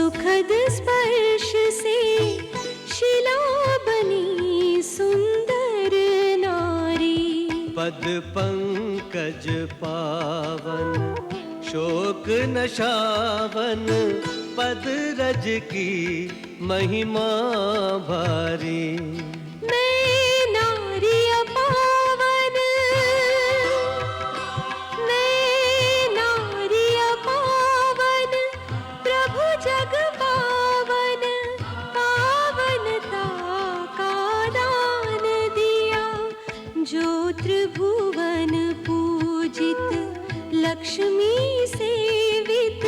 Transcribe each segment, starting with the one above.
सुखद स्पर्श से शिला बनी सुंदर नारी। पद पंकज पावन शोक नशावन, पद रज की महिमा भारी। मैं नारी अपावन, मैं नारी अपावन, प्रभु जग पावन, पावनता का दान दिया। जो त्रिभुवन पूजित लक्ष्मी सेवित,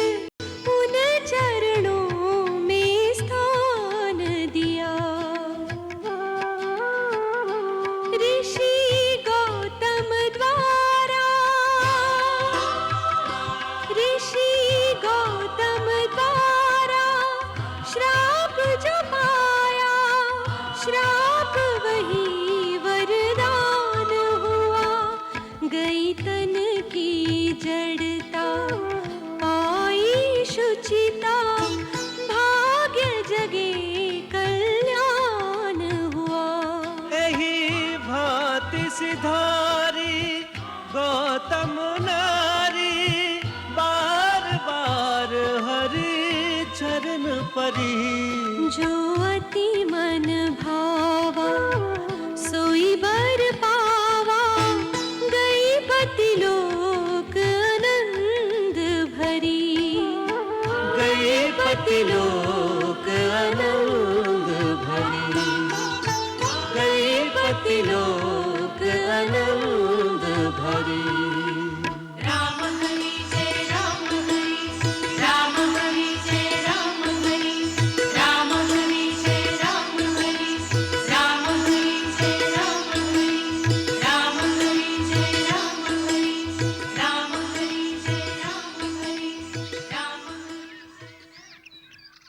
उन चरणों में स्थान दिया। ऋषि गौतम द्वारा, ऋषि गौतम द्वारा श्राप जो पाया, श्राप वही वरदान हुआ। गई तन की जड़ता, पाई शुचिता, भाग्य जगे कल्याण हुआ। यही भांति सिधारी गौतम नारी, बार बार हरि चरण परी। जो अति मन भावा, सोई बर पावा, गई पति लोक आनंद भरी। गई पति लोक आनंद भरी, गई पति लोक आनंद भरी।